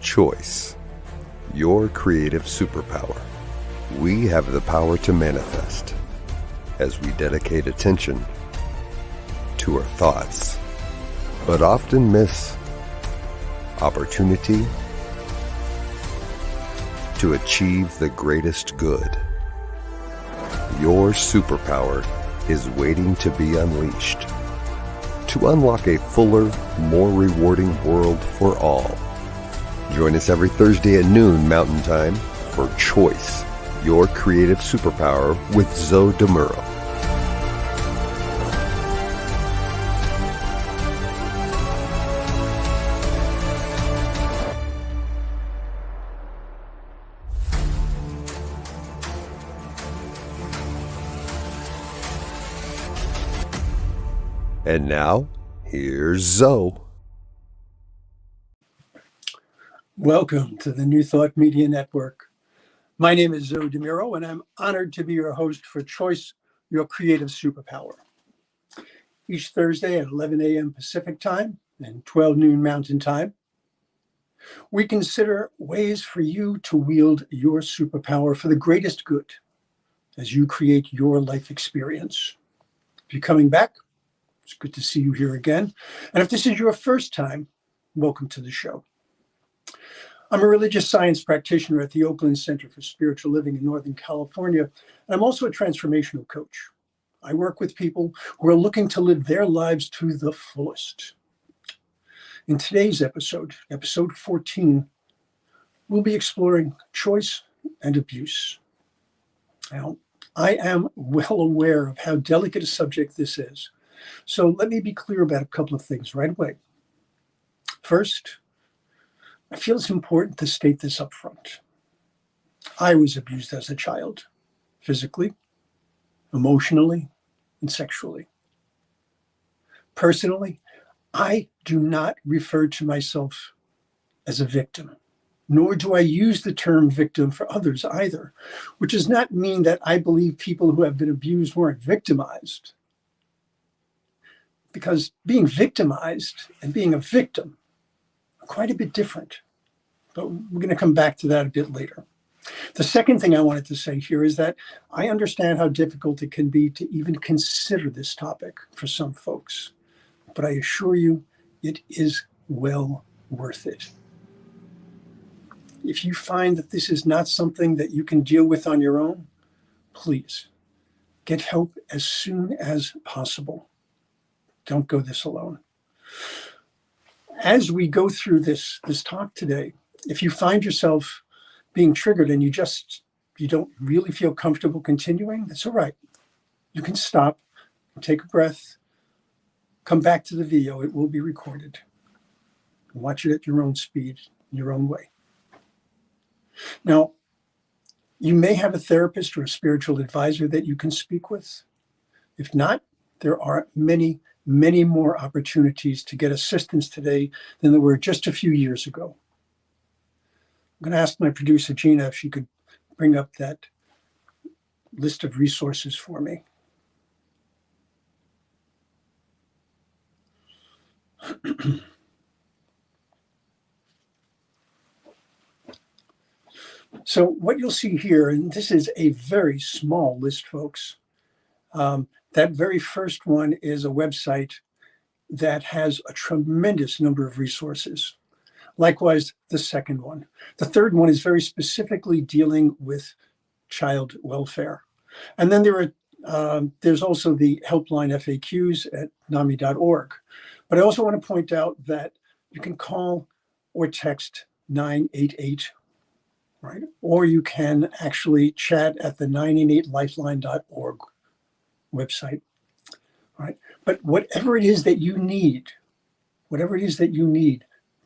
Choice, your creative superpower. We have the power to manifest as we dedicate attention to our thoughts, but often miss opportunity to achieve the greatest good. Your superpower is waiting to be unleashed to unlock a fuller, more rewarding world for all. Join us every Thursday at noon Mountain Time for Choice, your creative superpower with Zoe Muro. And now, here's Zoe. Welcome to the New Thought Media Network. My name is Zoe Muro, and I'm honored to be your host for Choice, Your Creative Superpower. Each Thursday at 11 a.m. Pacific Time and 12 noon Mountain Time, we consider ways for you to wield your superpower for the greatest good as you create your life experience. If you're coming back, it's good to see you here again. And if this is your first time, welcome to the show. I'm a religious science practitioner at the Oakland Center for Spiritual Living in Northern California, and I'm also a transformational coach. I work with people who are looking to live their lives to the fullest. In today's episode 14, we'll be exploring choice and abuse. Now, I am well aware of how delicate a subject this is, so let me be clear about a couple of things right away. First, I feel it's important to state this up front. I was abused as a child, physically, emotionally, and sexually. Personally, I do not refer to myself as a victim, nor do I use the term victim for others either, which does not mean that I believe people who have been abused weren't victimized. Because being victimized and being a victim are quite a bit different. But we're going to come back to that a bit later. The second thing I wanted to say here is that I understand how difficult it can be to even consider this topic for some folks. But I assure you, it is well worth it. If you find that this is not something that you can deal with on your own, please get help as soon as possible. Don't go this alone. As we go through this talk today, if you find yourself being triggered and you don't really feel comfortable continuing, that's all right. You can stop, take a breath, come back to the video. It will be recorded. Watch it at your own speed, your own way. Now, you may have a therapist or a spiritual advisor that you can speak with. If not, there are many more opportunities to get assistance today than there were just a few years ago. I'm going to ask my producer, Gina, if she could bring up that list of resources for me. So what you'll see here, and this is a very small list, folks. That very first one is a website that has a tremendous number of resources. Likewise, the second one. The third one is very specifically dealing with child welfare. And then there's also the helpline FAQs at NAMI.org. But I also want to point out that you can call or text 988, right? Or you can actually chat at the 988lifeline.org website, right? But whatever it is that you need,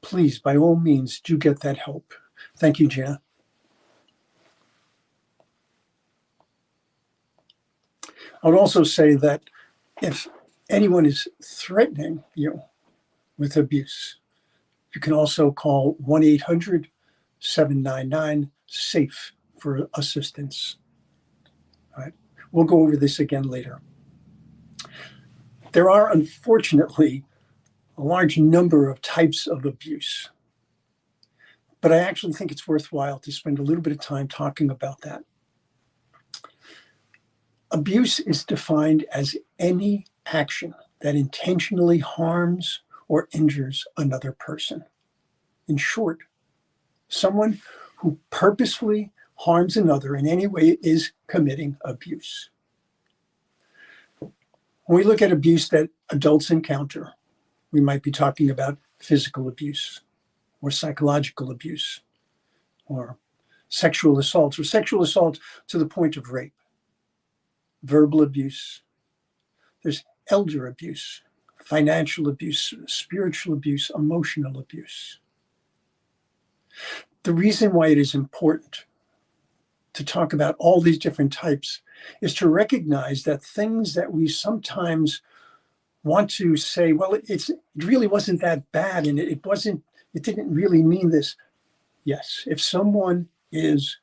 please, by all means, do get that help. Thank you, Gina. I would also say that if anyone is threatening you with abuse, you can also call 1-800-799-SAFE for assistance. All right. We'll go over this again later. There are, unfortunately, a large number of types of abuse. but I actually think it's worthwhile to spend a little bit of time talking about that. Abuse is defined as any action that intentionally harms or injures another person. In short, someone who purposefully harms another in any way is committing abuse. When we look at abuse that adults encounter, we might be talking about physical abuse or psychological abuse or sexual assault to the point of rape, verbal abuse. There's elder abuse, financial abuse, spiritual abuse, emotional abuse. The reason why it is important to talk about all these different types is to recognize that things that we sometimes want to say, well, it really wasn't that bad, and it didn't really mean this. Yes, if someone is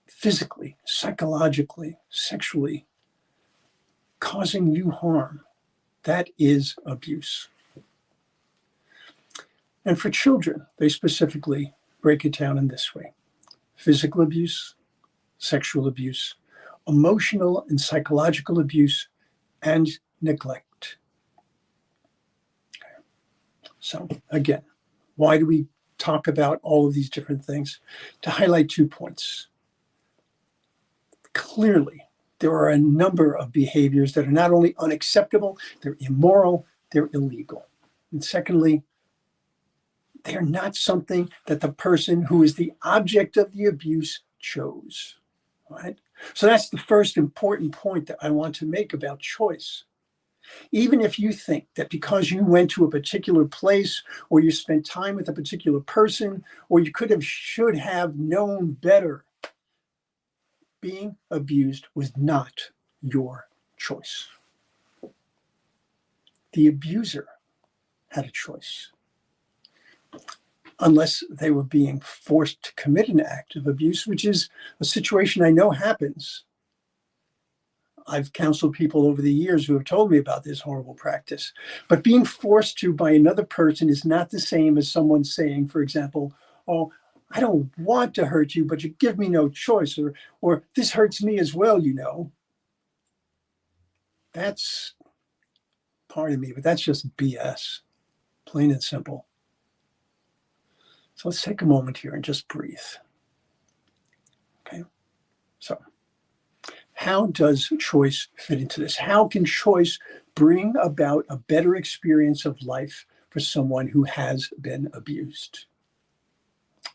physically, psychologically, sexually causing you harm, that is abuse. And for children, they specifically break it down in this way: physical abuse, sexual abuse, emotional and psychological abuse, and neglect. So again, why do we talk about all of these different things? To highlight 2 points. Clearly, there are a number of behaviors that are not only unacceptable, they're immoral, they're illegal. And secondly, they're not something that the person who is the object of the abuse chose. Right? So that's the first important point that I want to make about choice. Even if you think that because you went to a particular place or you spent time with a particular person or you should have known better, being abused was not your choice. The abuser had a choice. Unless they were being forced to commit an act of abuse, which is a situation I know happens. I've counseled people over the years who have told me about this horrible practice. But being forced to by another person is not the same as someone saying, for example, oh, I don't want to hurt you, but you give me no choice, or this hurts me as well, you know. That's, pardon me, but that's just BS, plain and simple. So let's take a moment here and just breathe. Okay, so how does choice fit into this? How can choice bring about a better experience of life for someone who has been abused? I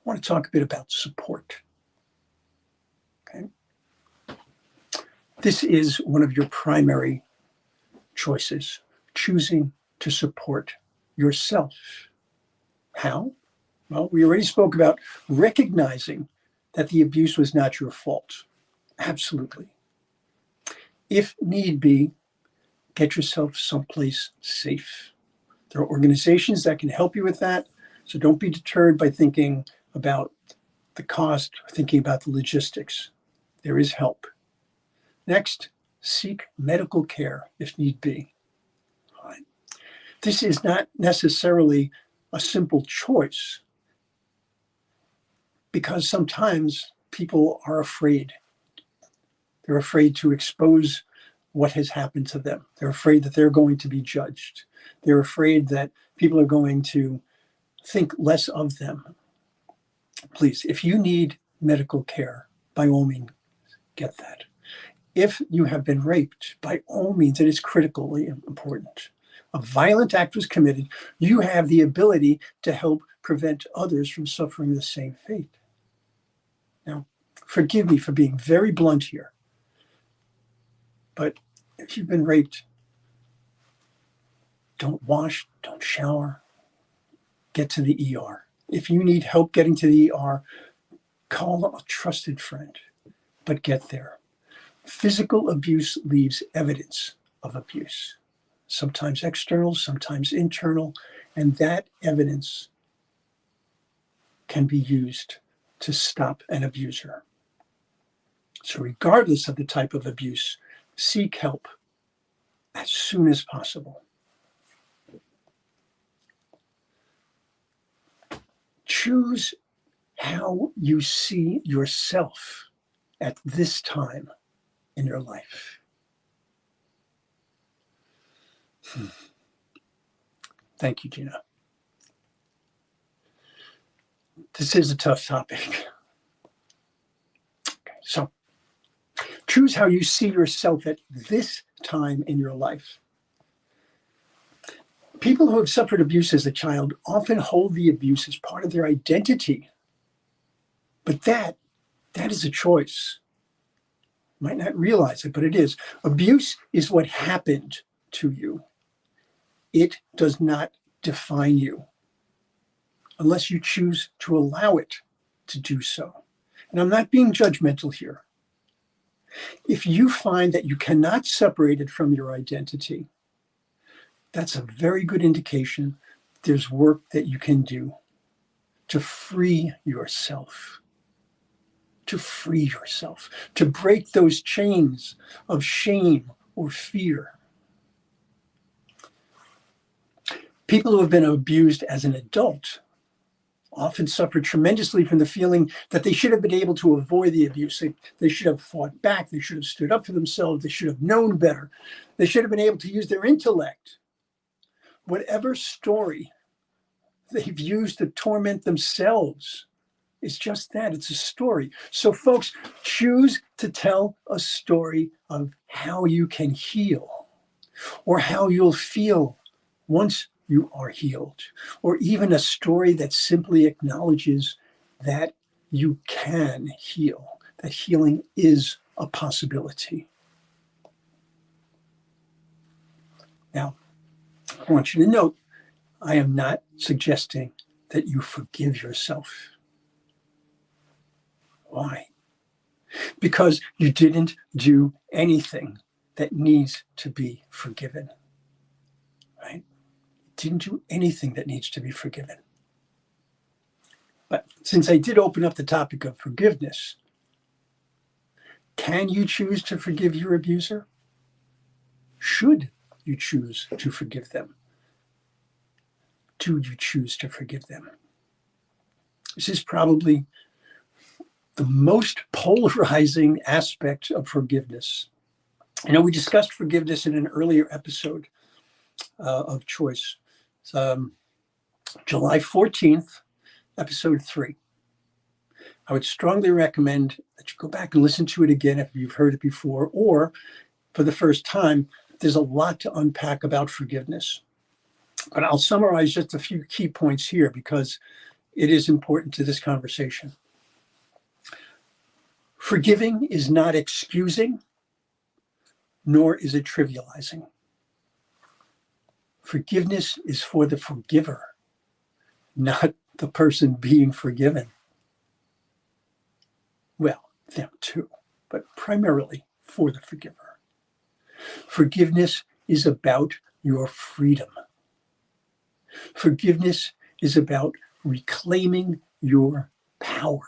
want to talk a bit about support. Okay, this is one of your primary choices, choosing to support yourself. How? Well, we already spoke about recognizing that the abuse was not your fault. Absolutely. If need be, get yourself someplace safe. There are organizations that can help you with that, so don't be deterred by thinking about the cost, thinking about the logistics. There is help. Next, seek medical care if need be. All right. This is not necessarily a simple choice because sometimes people are afraid. They're afraid to expose what has happened to them. They're afraid that they're going to be judged. They're afraid that people are going to think less of them. Please, if you need medical care, by all means, get that. If you have been raped, by all means, it is critically important. A violent act was committed. You have the ability to help prevent others from suffering the same fate. Now, forgive me for being very blunt here, but if you've been raped, don't wash, don't shower, get to the ER. If you need help getting to the ER, call a trusted friend, but get there. Physical abuse leaves evidence of abuse, sometimes external, sometimes internal, and that evidence can be used to stop an abuser. So regardless of the type of abuse, seek help as soon as possible. Choose how you see yourself at this time in your life. Thank you, Gina. This is a tough topic. Okay, so choose how you see yourself at this time in your life. People who have suffered abuse as a child often hold the abuse as part of their identity. But that is a choice. You might not realize it, but it is. Abuse is what happened to you. It does not define you unless you choose to allow it to do so. And I'm not being judgmental here. If you find that you cannot separate it from your identity, that's a very good indication there's work that you can do to free yourself, to break those chains of shame or fear. People who have been abused as an adult often suffer tremendously from the feeling that they should have been able to avoid the abuse. They should have fought back. They should have stood up for themselves. They should have known better. They should have been able to use their intellect. Whatever story they've used to torment themselves, it's just that. It's a story. So folks, choose to tell a story of how you can heal, or how you'll feel once you are healed, or even a story that simply acknowledges that you can heal, that healing is a possibility. Now, I want you to note, I am not suggesting that you forgive yourself. Why? Because you didn't do anything that needs to be forgiven, right? Didn't do anything that needs to be forgiven. But since I did open up the topic of forgiveness, can you choose to forgive your abuser? Should you choose to forgive them? Do you choose to forgive them? This is probably the most polarizing aspect of forgiveness. You know, we discussed forgiveness in an earlier episode of Choice. July 14th, episode 3. I would strongly recommend that you go back and listen to it again if you've heard it before, or for the first time. There's a lot to unpack about forgiveness. But I'll summarize just a few key points here because it is important to this conversation. Forgiving is not excusing, nor is it trivializing. Forgiveness is for the forgiver, not the person being forgiven. Well, them too, but primarily for the forgiver. Forgiveness is about your freedom. Forgiveness is about reclaiming your power.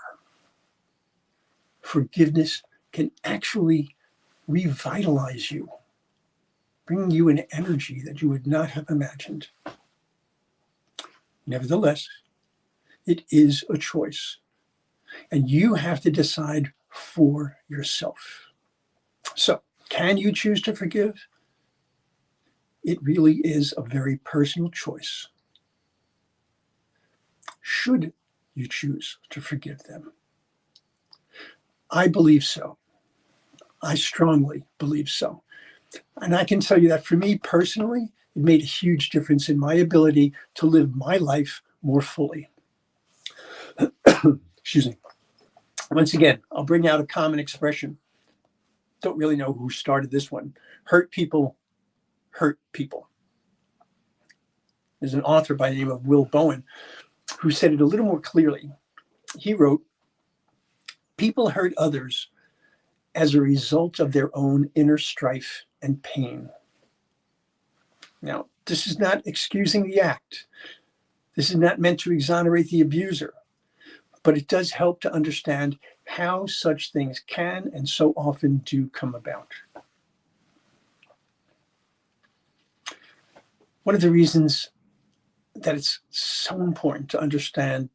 Forgiveness can actually revitalize you, bring you an energy that you would not have imagined. Nevertheless, it is a choice, and you have to decide for yourself. So, can you choose to forgive? It really is a very personal choice. Should you choose to forgive them? I believe so. I strongly believe so. And I can tell you that for me personally, it made a huge difference in my ability to live my life more fully. Excuse me. Once again, I'll bring out a common expression. Don't really know who started this one. Hurt people hurt people. There's an author by the name of Will Bowen who said it a little more clearly. He wrote, "People hurt others as a result of their own inner strife and pain." Now, this is not excusing the act. This is not meant to exonerate the abuser, but it does help to understand how such things can and so often do come about. One of the reasons that it's so important to understand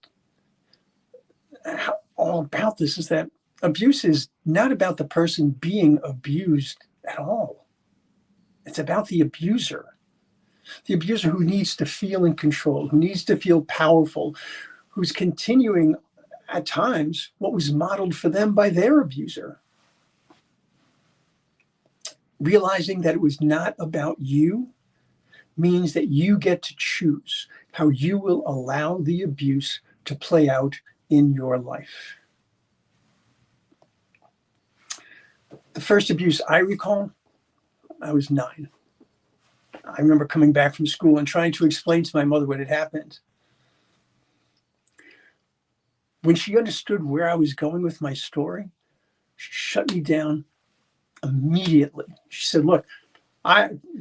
all about this is that abuse is not about the person being abused at all. It's about the abuser who needs to feel in control, who needs to feel powerful, who's continuing at times what was modeled for them by their abuser. Realizing that it was not about you means that you get to choose how you will allow the abuse to play out in your life. The first abuse I recall, I was 9. I remember coming back from school and trying to explain to my mother what had happened. When she understood where I was going with my story, she shut me down immediately. She said, look,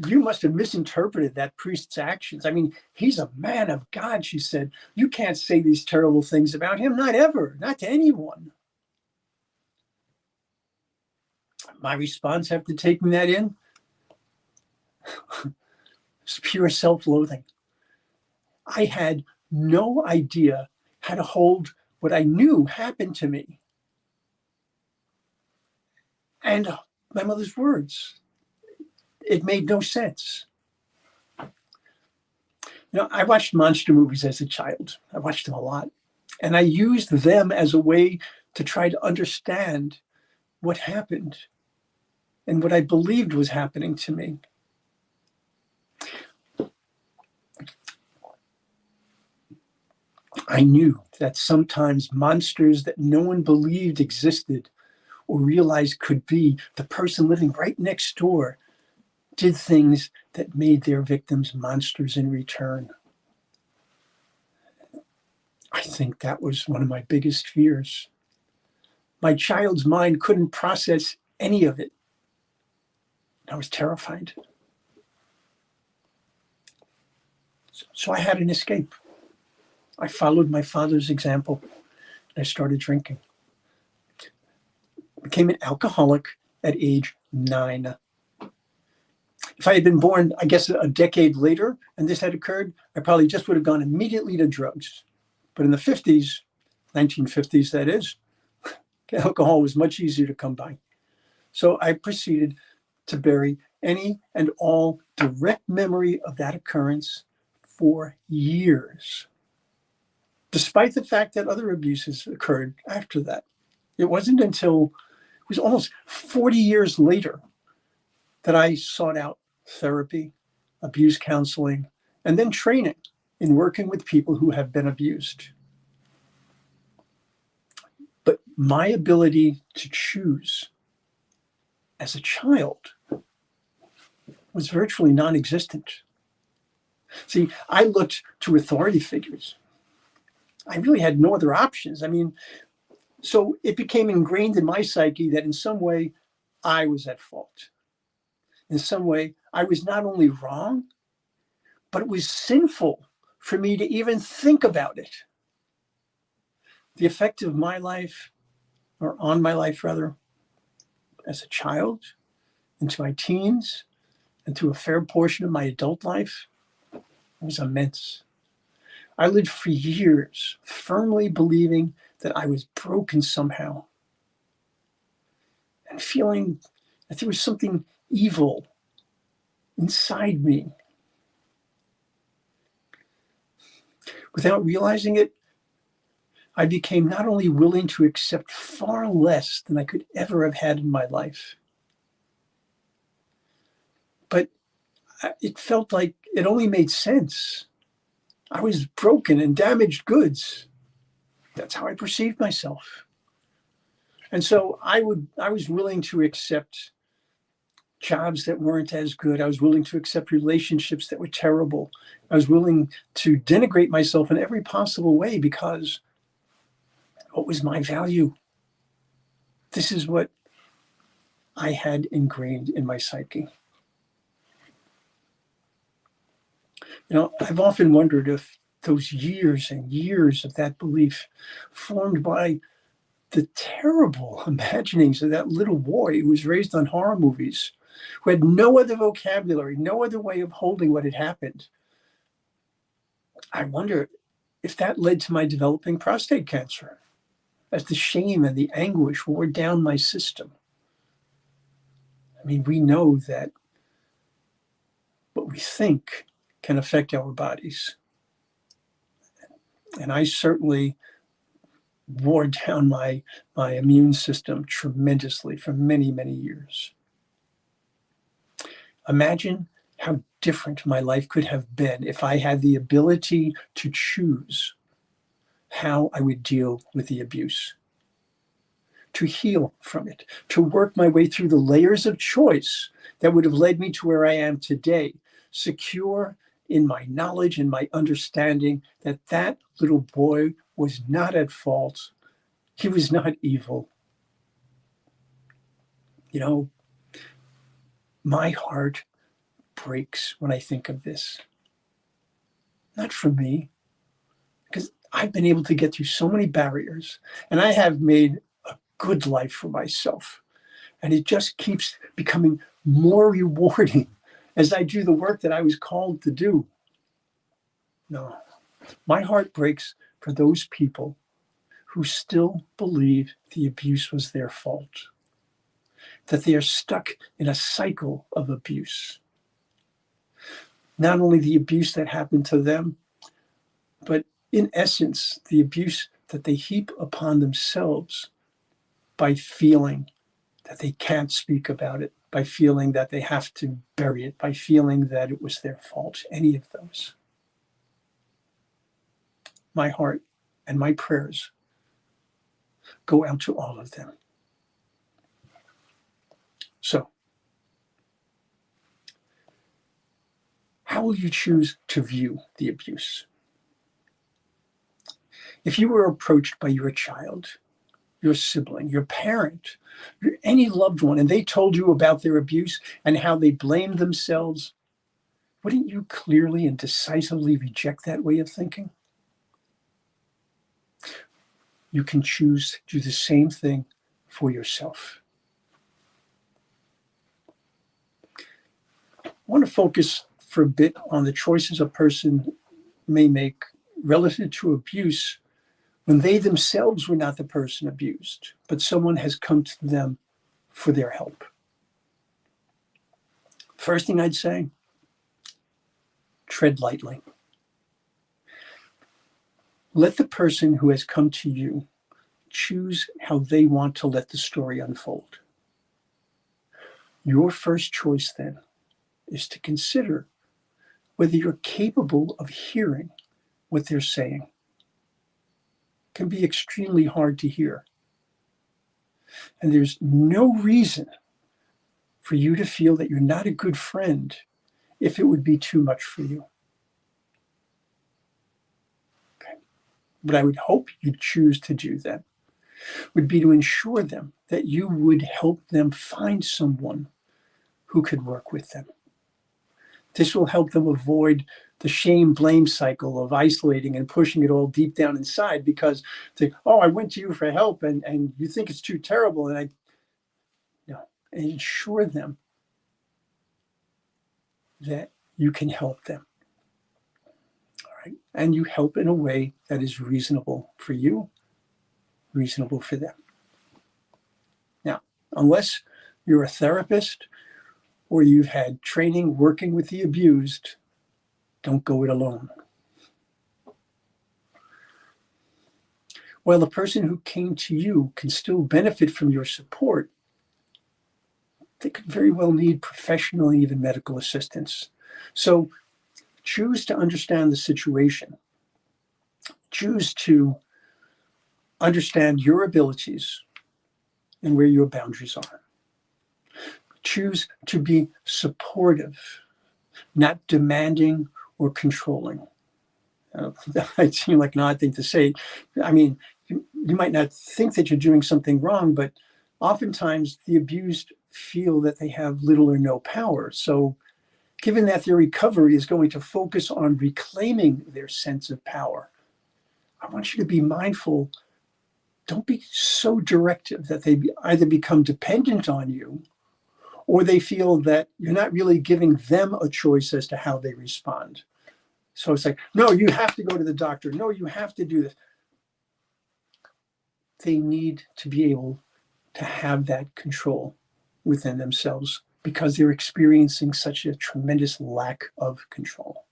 you must have misinterpreted that priest's actions. I mean, he's a man of God, she said. You can't say these terrible things about him, not ever, not to anyone. My response after taking that in was pure self-loathing. I had no idea how to hold what I knew happened to me. And my mother's words, it made no sense. I watched monster movies as a child. I watched them a lot. And I used them as a way to try to understand what happened and what I believed was happening to me. I knew that sometimes monsters that no one believed existed or realized could be the person living right next door did things that made their victims monsters in return. I think that was one of my biggest fears. My child's mind couldn't process any of it. I was terrified. So I had an escape. I followed my father's example. I started drinking. Became an alcoholic at age 9. If I had been born, I guess, a decade later, and this had occurred, I probably just would have gone immediately to drugs. But in the 50s, 1950s, that is, alcohol was much easier to come by. So I proceeded to bury any and all direct memory of that occurrence for years, despite the fact that other abuses occurred after that. It wasn't until it was almost 40 years later that I sought out therapy, abuse counseling, and then training in working with people who have been abused. But my ability to choose as a child was virtually non-existent. See, I looked to authority figures. I really had no other options. I mean, so it became ingrained in my psyche that in some way I was at fault. In some way, I was not only wrong, but it was sinful for me to even think about it. The effect of my life, or on my life rather, as a child, into my teens, and through a fair portion of my adult life, was immense. I lived for years firmly believing that I was broken somehow, and feeling that there was something evil inside me. Without realizing it, I became not only willing to accept far less than I could ever have had in my life, but it felt like it only made sense. I was broken and damaged goods. That's how I perceived myself. And so I was willing to accept jobs that weren't as good. I was willing to accept relationships that were terrible. I was willing to denigrate myself in every possible way because what was my value? This is what I had ingrained in my psyche. I've often wondered if those years and years of that belief formed by the terrible imaginings of that little boy who was raised on horror movies, who had no other vocabulary, no other way of holding what had happened. I wonder if that led to my developing prostate cancer. as the shame and the anguish wore down my system. I mean, we know that what we think can affect our bodies. And I certainly wore down my immune system tremendously for many, many years. Imagine how different my life could have been if I had the ability to choose how I would deal with the abuse, to heal from it, to work my way through the layers of choice that would have led me to where I am today, secure in my knowledge and my understanding that that little boy was not at fault. He was not evil. You know, my heart breaks when I think of this. Not for me, because I've been able to get through so many barriers and I have made a good life for myself. And it just keeps becoming more rewarding as I do the work that I was called to do. No, my heart breaks for those people who still believe the abuse was their fault, that they are stuck in a cycle of abuse. Not only the abuse that happened to them, but in essence, the abuse that they heap upon themselves by feeling that they can't speak about it, by feeling that they have to bury it, by feeling that it was their fault, any of those. My heart and my prayers go out to all of them. So, how will you choose to view the abuse? If you were approached by your child, your sibling, your parent, any loved one, and they told you about their abuse and how they blamed themselves, wouldn't you clearly and decisively reject that way of thinking? You can choose to do the same thing for yourself. I want to focus for a bit on the choices a person may make relative to abuse when they themselves were not the person abused, but someone has come to them for their help. First thing I'd say, tread lightly. Let the person who has come to you choose how they want to let the story unfold. Your first choice then is to consider whether you're capable of hearing what they're saying. It can be extremely hard to hear. And there's no reason for you to feel that you're not a good friend if it would be too much for you. Okay. What I would hope you'd choose to do then would be to ensure them that you would help them find someone who could work with them. This will help them avoid the shame-blame cycle of isolating and pushing it all deep down inside because they, oh, I went to you for help and you think it's too terrible. And ensure them that you can help them. All right. And you help in a way that is reasonable for you, reasonable for them. Now, unless you're a therapist or you've had training working with the abused, don't go it alone. While the person who came to you can still benefit from your support, they could very well need professional and even medical assistance. So choose to understand the situation. Choose to understand your abilities and where your boundaries are. Choose to be supportive, not demanding or controlling. That might seem like an odd thing to say. I mean, you might not think that you're doing something wrong, but oftentimes the abused feel that they have little or no power. So given that their recovery is going to focus on reclaiming their sense of power, I want you to be mindful. Don't be so directive that they either become dependent on you or they feel that you're not really giving them a choice as to how they respond. So it's like, no, you have to go to the doctor. No, you have to do this. they need to be able to have that control within themselves because they're experiencing such a tremendous lack of control.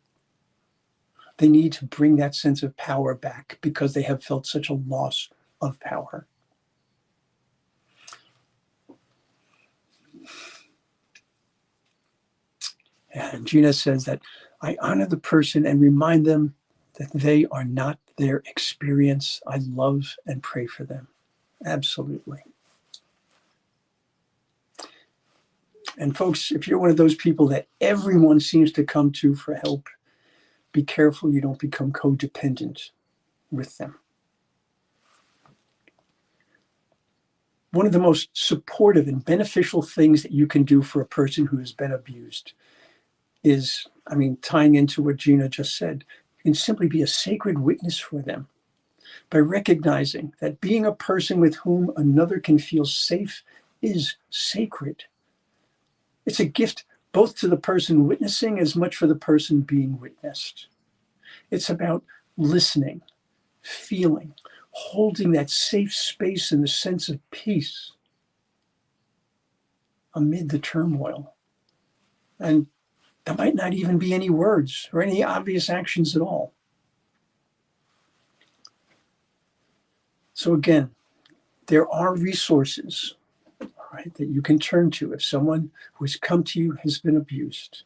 They need to bring that sense of power back because they have felt such a loss of power. And Gina says that I honor the person and remind them that they are not their experience. I love and pray for them. Absolutely. And folks, if you're one of those people that everyone seems to come to for help, be careful you don't become codependent with them. One of the most supportive and beneficial things that you can do for a person who has been abused is, tying into what Gina just said, you can simply be a sacred witness for them by recognizing that being a person with whom another can feel safe is sacred. It's a gift both to the person witnessing as much for the person being witnessed. It's about listening, feeling, holding that safe space and the sense of peace amid the turmoil. And there might not even be any words or any obvious actions at all. So again, there are resources, right, that you can turn to if someone who has come to you has been abused.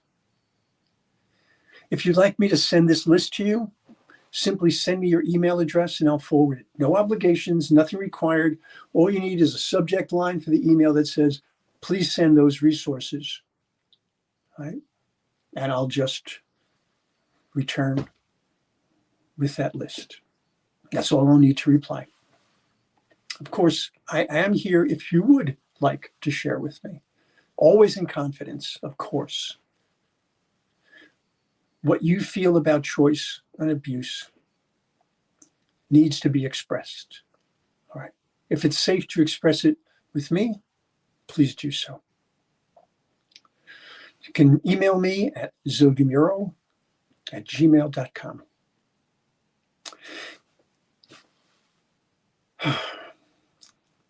If you'd like me to send this list to you, simply send me your email address and I'll forward it. No obligations, nothing required. All you need is a subject line for the email that says, please send those resources, right? And I'll just return with that list. That's all I'll need to reply. Of course, I am here if you would like to share with me, always in confidence, of course. What you feel about choice and abuse needs to be expressed. All right. If it's safe to express it with me, please do so. You can email me at zodimuro@gmail.com.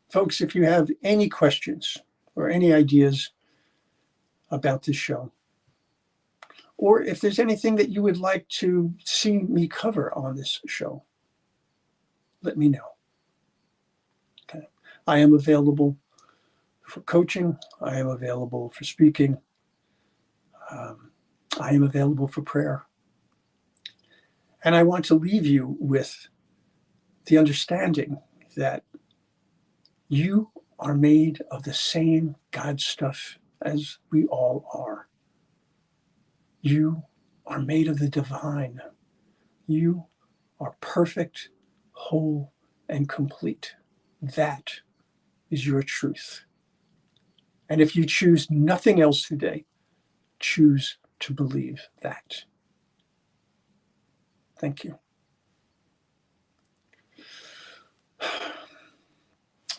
Folks, if you have any questions or any ideas about this show, or if there's anything that you would like to see me cover on this show, let me know. Okay. I am available for coaching. I am available for speaking. I am available for prayer. And I want to leave you with the understanding that you are made of the same God stuff as we all are. You are made of the divine. You are perfect, whole, and complete. That is your truth. And if you choose nothing else today, choose to believe that. Thank you.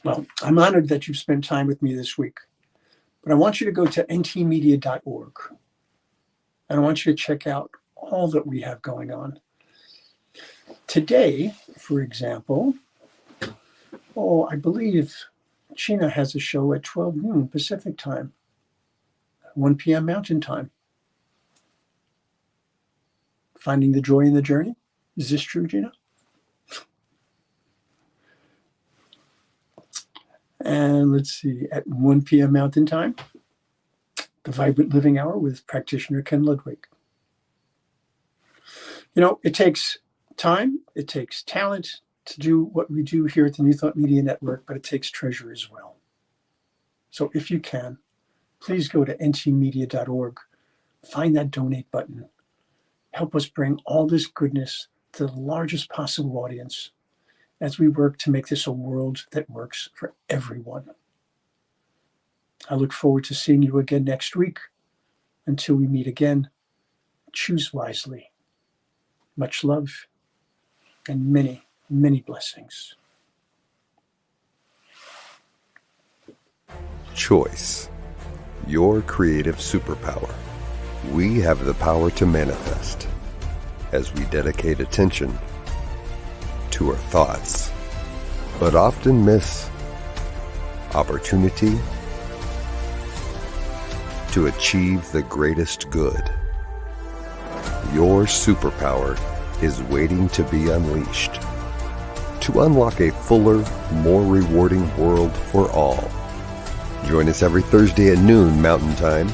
Well, I'm honored that you've spent time with me this week, but I want you to go to ntmedia.org. And I want you to check out all that we have going on. Today, for example, I believe Gina has a show at 12 noon Pacific time, 1 p.m. Mountain time. Finding the joy in the journey. Is this true, Gina? And let's see, at 1 p.m. Mountain time, the Vibrant Living Hour with Practitioner Ken Ludwig. It takes time, it takes talent to do what we do here at the New Thought Media Network, but it takes treasure as well. So if you can, please go to ntmedia.org, find that donate button, help us bring all this goodness to the largest possible audience as we work to make this a world that works for everyone. I look forward to seeing you again next week. Until we meet again, choose wisely. Much love and many, many blessings. Choice, your creative superpower. We have the power to manifest as we dedicate attention to our thoughts, but often miss opportunity to achieve the greatest good. Your superpower is waiting to be unleashed to unlock a fuller, more rewarding world for all. Join us every Thursday at noon Mountain Time